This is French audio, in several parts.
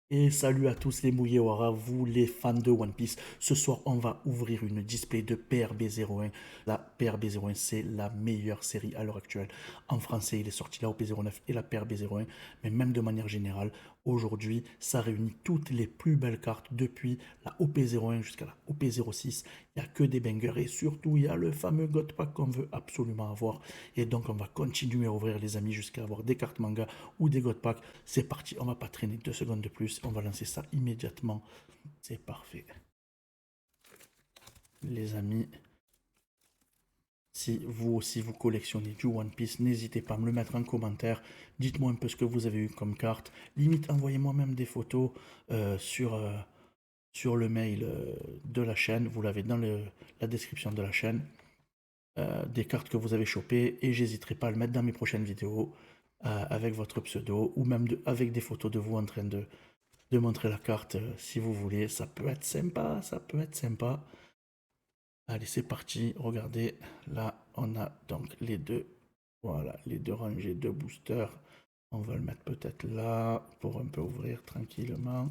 Et salut à tous les Mugiwara, vous les fans de One Piece. Ce soir, on va ouvrir une display de PRB01. La PRB01, c'est la meilleure série à l'heure actuelle. En français, il est sorti la OP09 et la PRB01. Mais même de manière générale, aujourd'hui, ça réunit toutes les plus belles cartes depuis la OP01 jusqu'à la OP06. Il n'y a que des bangers et surtout, il y a le fameux God Pack qu'on veut absolument avoir. Et donc, on va continuer à ouvrir, les amis, jusqu'à avoir des cartes manga ou des God Packs. C'est parti, on va pas traîner 2 secondes de plus, on va lancer ça immédiatement. C'est parfait. Les amis, si vous aussi vous collectionnez du One Piece, n'hésitez pas à me le mettre en commentaire. Dites-moi un peu ce que vous avez eu comme carte. Limite, envoyez-moi même des photos sur le mail de la chaîne. Vous l'avez dans la description de la chaîne. Des cartes que vous avez chopées et j'hésiterai pas à le mettre dans mes prochaines vidéos avec votre pseudo ou même avec des photos de vous en train de montrer la carte si vous voulez. Ça peut être sympa, ça peut être sympa. Allez, c'est parti. Regardez, là, on a donc les deux. Voilà, les deux rangées de boosters. On va le mettre peut-être là pour un peu ouvrir tranquillement.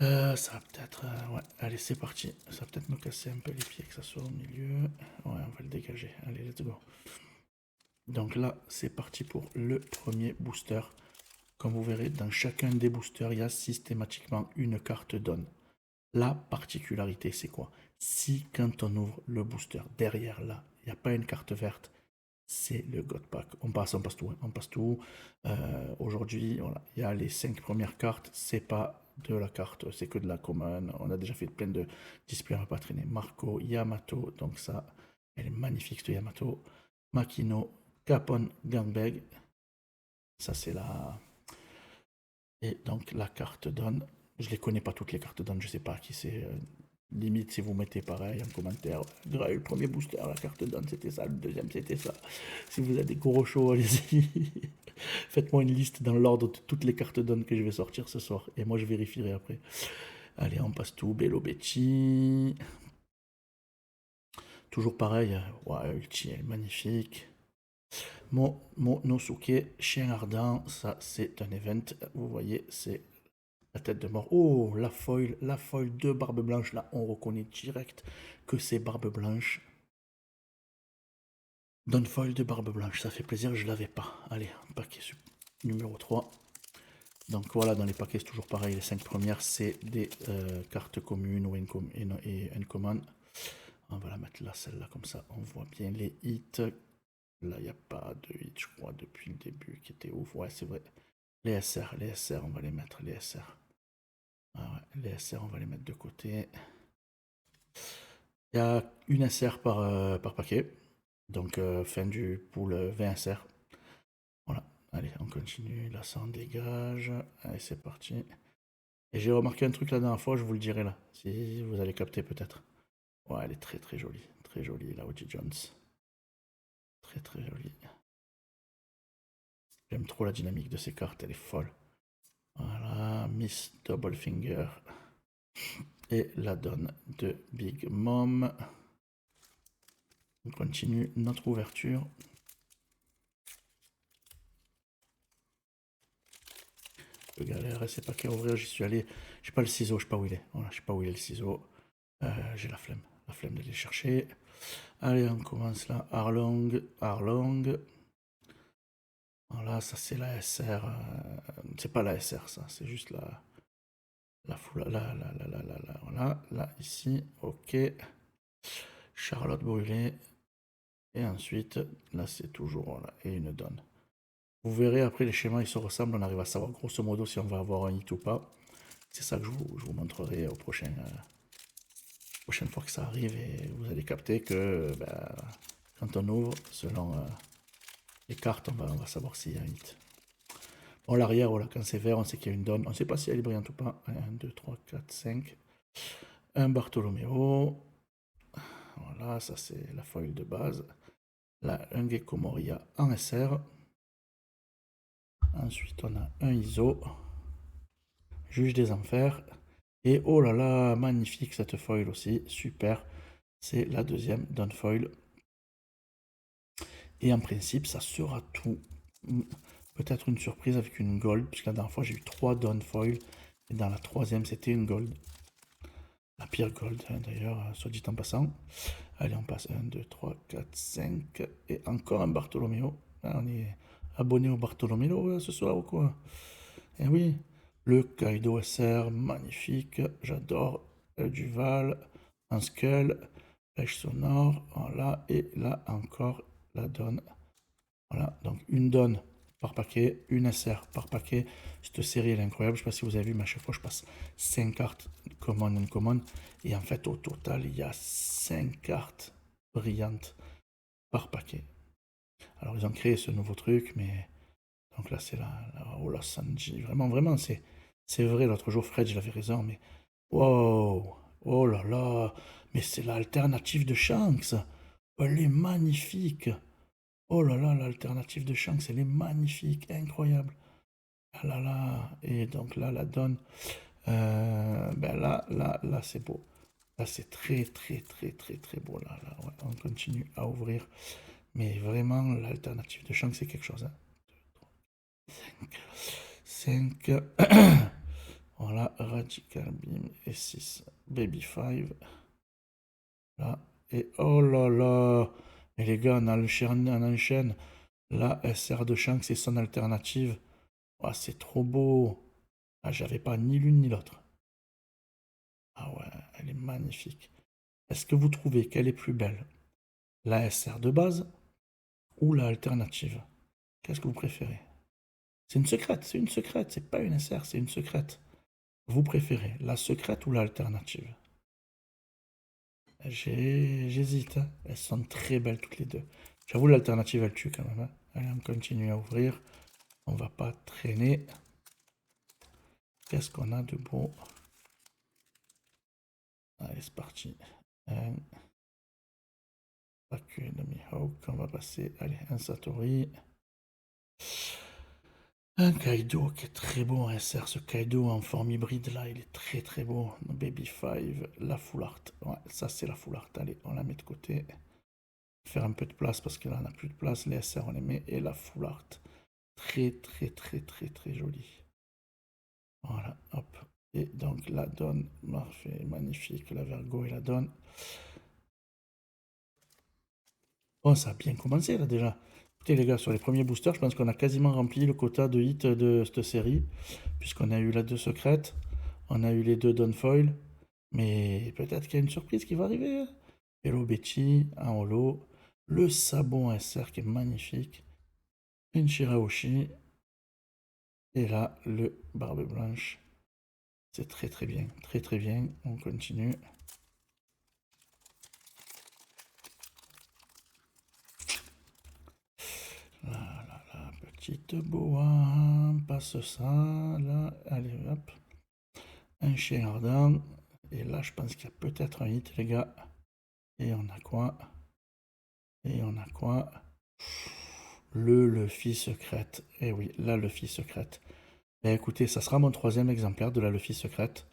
Ça va peut-être... ouais, allez, c'est parti. Ça va peut-être me casser un peu les pieds que ça soit au milieu. Ouais, on va le dégager. Allez, let's go. Donc là, c'est parti pour le premier booster. Comme vous verrez, dans chacun des boosters, il y a systématiquement une carte donne. La particularité, c'est quoi? Si quand on ouvre le booster, derrière là, il n'y a pas une carte verte, c'est le God Pack. On passe tout, hein, on passe tout. Aujourd'hui, voilà, il y a les 5 premières cartes, c'est pas de la carte, c'est que de la common. On a déjà fait plein de displays, on va pas traîner. Marco, Yamato, donc ça, elle est magnifique ce Yamato. Makino, Capone, Gangbeg, ça c'est la... Et donc la carte donne, je les connais pas toutes les cartes donne, je sais pas qui c'est. Limite si vous mettez pareil en commentaire, le premier booster, la carte donne c'était ça, le deuxième c'était ça. Si vous avez des gros shows, allez-y. Faites-moi une liste dans l'ordre de toutes les cartes donne que je vais sortir ce soir. Et moi je vérifierai après. Allez, on passe tout. Bello Betty. Toujours pareil. Ouais, Ulti est magnifique. Monosuke, chien ardent, ça c'est un event. Vous voyez, c'est la tête de mort. Oh, la foil de Barbe Blanche. Là, on reconnaît direct que c'est Barbe Blanche. Donne foil de Barbe Blanche, ça fait plaisir, je l'avais pas. Allez, paquet numéro 3. Donc voilà, dans les paquets, c'est toujours pareil. Les 5 premières, c'est des cartes communes ou et uncommon. On va la mettre là, celle-là, comme ça, on voit bien les hits. Là, il n'y a pas de hit, je crois, depuis le début, qui était ouf. Ouais, c'est vrai. Les SR, on va les mettre, les SR. Ah ouais, les SR, on va les mettre de côté. Il y a une SR par paquet. Donc, fin du pool 20 SR. Voilà. Allez, on continue. Là, ça en dégage. Allez, c'est parti. Et j'ai remarqué un truc la dernière fois, je vous le dirai là. Si vous allez capter peut-être. Ouais, elle est très très jolie. Très jolie, la O.J. Jones. Très très jolie. J'aime trop la dynamique de ces cartes, elle est folle. Voilà, Miss Double Finger. Et la donne de Big Mom. On continue notre ouverture. Je galère, c'est pas qu'à ouvrir, j'y suis allé. J'ai pas le ciseau, je sais pas où il est. Voilà, je sais pas où il est le ciseau. J'ai la flemme. La flemme d'aller chercher. Allez, on commence là. Arlong, Arlong. Voilà, ça c'est la SR. C'est pas la SR, ça. C'est juste la foule. Là, voilà. Là, ici. Ok. Charlotte brûlée. Et ensuite, là c'est toujours. Voilà, et une donne. Vous verrez après les schémas, ils se ressemblent. On arrive à savoir grosso modo si on va avoir un hit ou pas. C'est ça que je vous montrerai au prochaine fois que ça arrive et vous allez capter que quand on ouvre, selon les cartes, on va savoir s'il y a un hit. Bon, l'arrière, voilà, quand c'est vert, on sait qu'il y a une donne. On ne sait pas si elle est brillante ou pas. 1, 2, 3, 4, 5. Un Bartolomeo. Voilà, ça c'est la foil de base. Là, un Gecko Moria en SR. Ensuite, on a un ISO. Juge des enfers. Et oh là là, magnifique cette foil aussi. Super. C'est la deuxième Don Foil. Et en principe, ça sera tout. peut-être une surprise avec une gold, puisque la dernière fois j'ai eu 3 Dawn Foil, et dans la troisième c'était une gold. La pire gold hein, d'ailleurs, soit dit en passant. Allez, on passe 1, 2, 3, 4, 5, et encore un Bartholoméo. Ah, on est abonné au Bartholoméo ce soir ou quoi? Eh oui, le Kaido SR, magnifique, j'adore. Duval, un Skull, pêche sonore, voilà, et là encore la donne. Voilà, donc une donne par paquet, une SR par paquet. Cette série elle est incroyable, je ne sais pas si vous avez vu, mais à chaque fois je passe 5 cartes common and common. Et en fait au total il y a 5 cartes brillantes par paquet. Alors ils ont créé ce nouveau truc, mais donc là c'est la Ola Sanji. Vraiment, vraiment, c'est vrai, l'autre jour Fred, j'avais raison, mais wow, oh là là, mais c'est l'alternative de Shanks. Elle est magnifique. Oh là là, l'alternative de Shanks, elle est magnifique, incroyable. Ah là là, et donc là, la donne, ben là, c'est beau. Là, c'est très, très, très, très, très beau. Là, ouais, on continue à ouvrir. Mais vraiment, l'alternative de Shanks, c'est quelque chose. Hein. 5. Voilà, Radical Beam et 6. Baby 5. Là, et oh là là. Et les gars, on enchaîne. Là, SR de Shanks, c'est son alternative. Oh, c'est trop beau. Ah, j'avais pas ni l'une ni l'autre. Ah ouais, elle est magnifique. Est-ce que vous trouvez qu'elle est plus belle? La SR de base ou la alternative? Qu'est-ce que vous préférez? C'est une secrète, c'est pas une SR, c'est une secrète. Vous préférez la secrète ou l'alternative? J'hésite, hein. Elles sont très belles toutes les deux. J'avoue, l'alternative, elle tue quand même. Hein. Allez, on continue à ouvrir. On va pas traîner. Qu'est-ce qu'on a de beau? Allez, c'est parti. Pas que de Mihawk. On va passer. Allez, un Satori. Un Kaido qui est très beau en SR. Ce Kaido en forme hybride là, il est très très beau. Baby 5, la full art. Ouais, ça c'est la full art. Allez, on la met de côté. Faire un peu de place parce que là on n'a plus de place. Les SR on les met. Et la full art. Très très très très très jolie. Voilà, hop. Et donc la donne, parfait, magnifique. La Vergo et la donne. Oh, ça a bien commencé là déjà. Écoutez les gars, sur les premiers boosters, je pense qu'on a quasiment rempli le quota de hit de cette série. Puisqu'on a eu la 2 secrète, on a eu les 2 Dawnfoil. Mais peut-être qu'il y a une surprise qui va arriver. Hein. Hello Betty, un holo. Le sabon SR qui est magnifique. Une Shirahoshi. Et là, le barbe blanche. C'est très très bien. Très très bien. On continue. La petite boa. Passe ça. Là. Allez, hop. Un chien ardent. Et là, je pense qu'il y a peut-être un hit, les gars. Et on a quoi? Et on a quoi? Le Luffy secrète. Eh oui, la Luffy secrète. Eh, écoutez, ça sera mon 3e exemplaire de la Luffy secrète.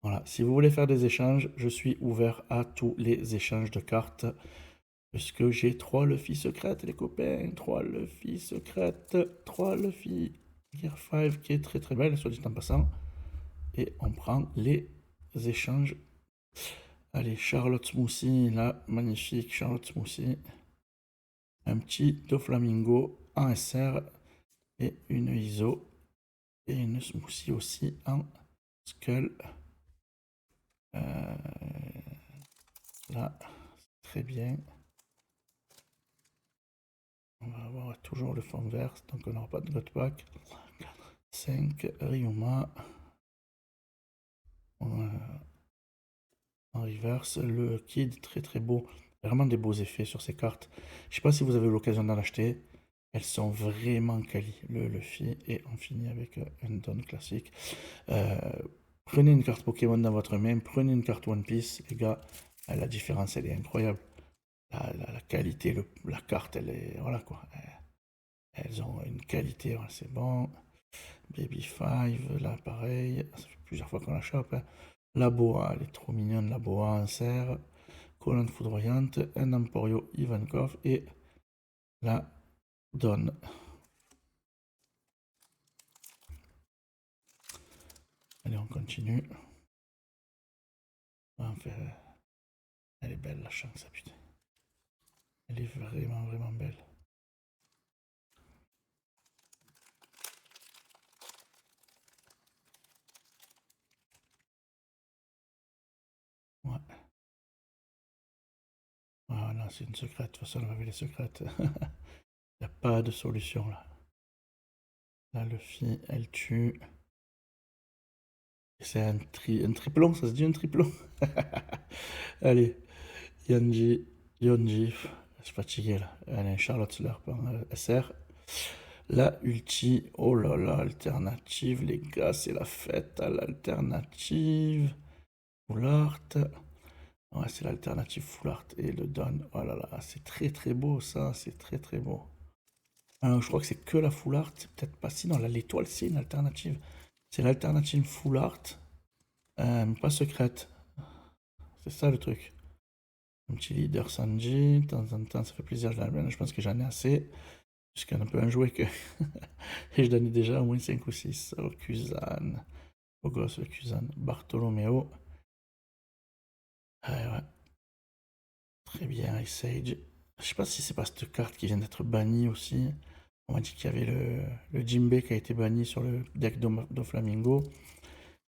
Voilà, si vous voulez faire des échanges, je suis ouvert à tous les échanges de cartes. Puisque j'ai 3 Luffy secrètes, les copains. 3 Luffy secrètes. 3 Luffy Gear 5 qui est très très belle, soit dit en passant. Et on prend les échanges. Allez, Charlotte Smoothie, là, magnifique Charlotte Smoothie. Un petit Doflamingo en SR et une ISO et une Smoothie aussi en Skull. Là, très bien. On va avoir toujours le fond vert, donc on n'aura pas de God Pack. 5, Ryuma. En reverse, le Kid, très très beau. Vraiment des beaux effets sur ces cartes. Je sais pas si vous avez l'occasion d'en acheter. Elles sont vraiment quali. Le Luffy et on finit avec un Don classique. Prenez une carte Pokémon dans votre main, prenez une carte One Piece, les gars. La différence, elle est incroyable. La qualité, la carte, elle est. Voilà quoi. Elles ont une qualité, ouais, c'est bon. Baby 5, là pareil. Ça fait plusieurs fois qu'on la chope. Hein. La boa, elle est trop mignonne. La boa en serre. Colonne foudroyante. Un Emporio Ivankov et la donne. Allez, on continue. Enfin, elle est belle la chance, putain. Elle est vraiment, vraiment belle. Ouais. Ah non, c'est une secrète. De toute façon, on avait les secrètes. Il n'y a pas de solution là. Là, Luffy, elle tue. C'est un triplon, ça se dit un triplon. Allez, Yonji, je suis fatigué là. Allez, Charlotte Slurp en SR. La ulti, oh là là, alternative, les gars, c'est la fête à l'alternative. Full art. Ouais, c'est l'alternative full art et le don. Oh là là, c'est très très beau ça, c'est très très beau. Alors, je crois que c'est que la full art, c'est peut-être pas si. Non, là, l'étoile, c'est une alternative. C'est l'alternative full art, pas secrète. C'est ça le truc. Un petit leader Sanji, de temps en temps, ça fait plaisir, je l'amène. Je pense que j'en ai assez. Puisqu'on a peu un jouet que. Et je donnais déjà au moins 5 ou 6. Oh, Kuzan. Beau gosse, le Kuzan. Bartolomeo. Ouais. Très bien, Ice Age. Je sais pas si c'est pas cette carte qui vient d'être bannie aussi. On m'a dit qu'il y avait le Jinbe qui a été banni sur le deck Doflamingo.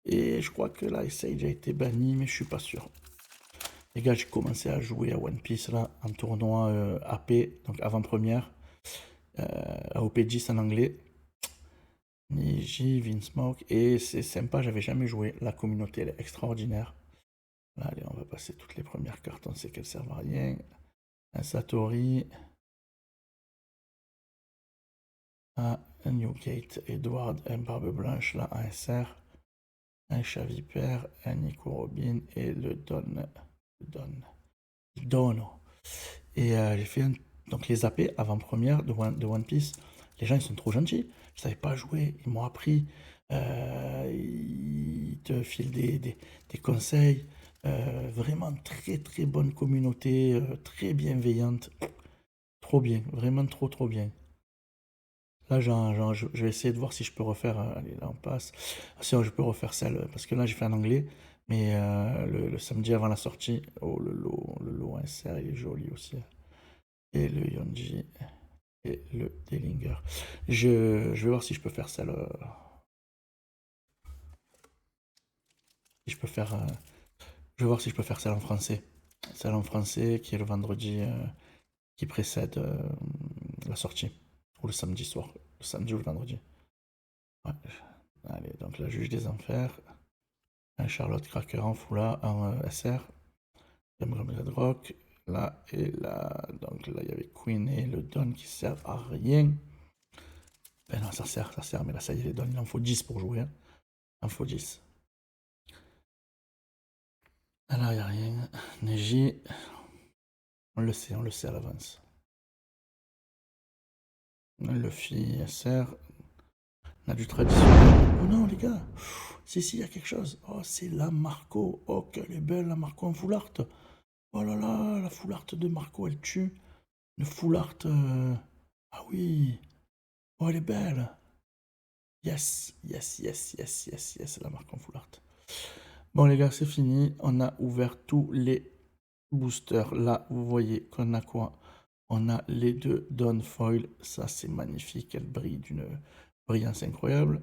Et je crois que là, Ice Age a été banni, mais je suis pas sûr. Les gars, j'ai commencé à jouer à One Piece là, en tournoi AP, donc avant-première. AOP 10 en anglais. Niji, Vinsmoke. Et c'est sympa, j'avais jamais joué. La communauté, elle est extraordinaire. Là, allez, on va passer toutes les premières cartes. On sait qu'elles servent à rien. Un Satori. Un Newgate, Edward, un Barbe Blanche, là, un SR. Un Chavipère, un Nico Robin et le Dono. Et j'ai fait donc les AP avant-première de One Piece. Les gens, ils sont trop gentils. Je savais pas jouer, ils m'ont appris. Ils te filent des conseils. Vraiment très très bonne communauté, très bienveillante. Trop bien, vraiment trop trop bien. Là, je vais essayer de voir si je peux refaire. Allez, là, on passe. Si je peux refaire celle, parce que là, j'ai fait en anglais. Mais le samedi avant la sortie, oh, le lot SR, il est joli aussi. Et le Yonji et le Dellinger. Je vais voir si je peux faire celle. Si je peux faire. Je vais voir si je peux faire celle en français. Celle en français qui est le vendredi qui précède la sortie. Ou le samedi soir. Le samedi ou le vendredi. Ouais. Allez, donc la juge des enfers. Un Charlotte Cracker en Foula en SR. Red Rock. Là et là. Donc là, il y avait Queen et le Don qui servent à rien. Ben non, ça sert. Mais là, ça y est, les Don, il en faut 10 pour jouer. Hein. Il en faut 10. Alors, il n'y a rien. Neji. On le sait à l'avance. Luffy, SR. On a du traditionnel. Oh non, les gars. Si, il y a quelque chose. Oh, c'est la Marco. Oh, qu'elle est belle, la Marco en full art. Oh là là, la full art de Marco, elle tue. Le full art. Ah oui. Oh, elle est belle. Yes, la Marco en full art. Bon, les gars, c'est fini. On a ouvert tous les boosters. Là, vous voyez qu'on a quoi? On a les deux Dawn Foil. Ça, c'est magnifique. Elle brille d'une brillance incroyable.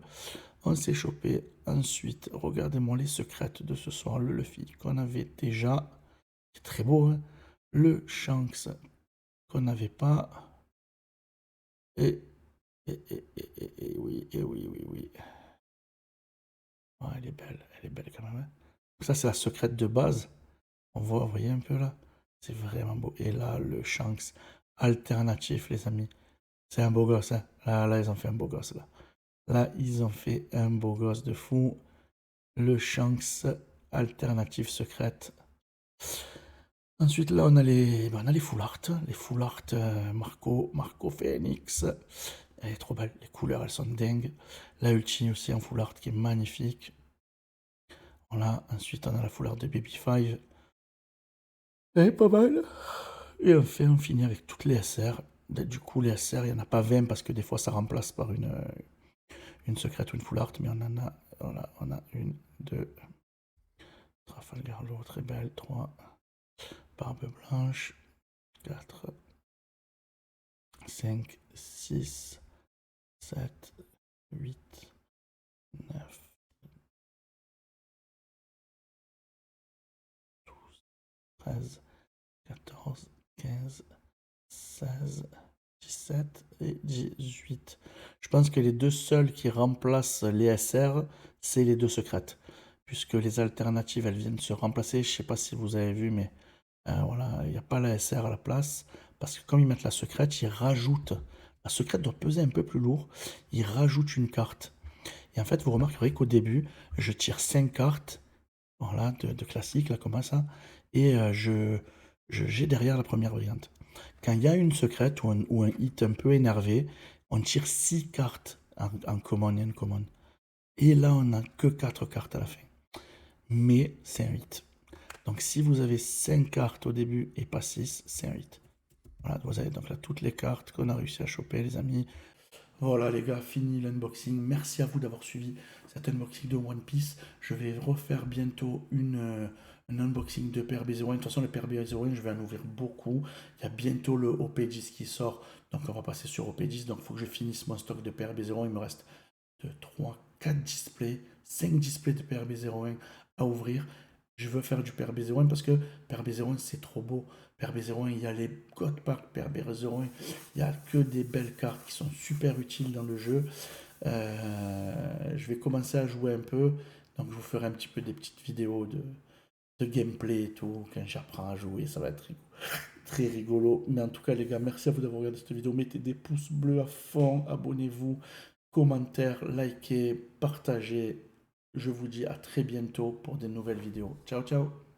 On s'est chopé. Ensuite, regardez-moi les secrètes de ce soir. Le Luffy qu'on avait déjà. C'est très beau, hein. Le Shanks qu'on n'avait pas. Et oui. Oh, elle est belle quand même. Hein. Ça, c'est la secrète de base. On voit, vous voyez un peu là. C'est vraiment beau. Et là, le Shanks alternatif, les amis. C'est un beau gosse. Hein. Là, ils ont fait un beau gosse. Là, ils ont fait un beau gosse de fou. Le Shanks alternative secrète. Ensuite, là, on a les full art. Les full art Marco Phoenix. Elle est trop belle. Les couleurs, elles sont dingues. La ulti aussi en full art qui est magnifique. Voilà. Ensuite, on a la full art de Baby 5. Elle est pas mal. Et enfin, on finit avec toutes les SR. Du coup, les SR, il n'y en a pas 20 parce que des fois, ça remplace par une secrète ou une full art. Mais on en a, voilà, on a 1, 0, très belle. 3, barbe blanche. 4, 5, 6, 7, 8, 9, 12, 13, 14, 15, 16, 17 et 18. Je pense que les deux seuls qui remplacent les SR, c'est les deux secrètes. Puisque les alternatives, elles viennent se remplacer. Je ne sais pas si vous avez vu, mais voilà, il n'y a pas la SR à la place. Parce que comme ils mettent la secrète, ils rajoutent. La secrète doit peser un peu plus lourd. Ils rajoutent une carte. Et en fait, vous remarquerez qu'au début, je tire 5 cartes. Voilà, de classique, là, comme ça. Et j'ai derrière la première brillante. Quand il y a une secrète ou un hit un peu énervé, on tire 6 cartes en common et uncommon. Et là, on n'a que 4 cartes à la fin. Mais c'est un 8. Donc si vous avez 5 cartes au début et pas 6, c'est un 8. Voilà, vous avez donc là toutes les cartes qu'on a réussi à choper, les amis. Voilà les gars, fini l'unboxing. Merci à vous d'avoir suivi cet unboxing de One Piece. Je vais refaire bientôt un unboxing de PRB01. De toute façon, le PRB01, je vais en ouvrir beaucoup. Il y a bientôt le OP10 qui sort. Donc on va passer sur OP10. Donc il faut que je finisse mon stock de PRB01. Il me reste 2, 3, 4 displays, 5 displays de PRB01 à ouvrir. Je veux faire du PRB01 parce que PRB01 c'est trop beau. PRB01, il y a les God Pack PRB01, il n'y a que des belles cartes qui sont super utiles dans le jeu. Je vais commencer à jouer un peu, donc je vous ferai un petit peu des petites vidéos de gameplay et tout, quand j'apprends à jouer, ça va être très rigolo. Mais en tout cas les gars, merci à vous d'avoir regardé cette vidéo, mettez des pouces bleus à fond, abonnez-vous, commentaires, likez, partagez. Je vous dis à très bientôt pour des nouvelles vidéos. Ciao ciao.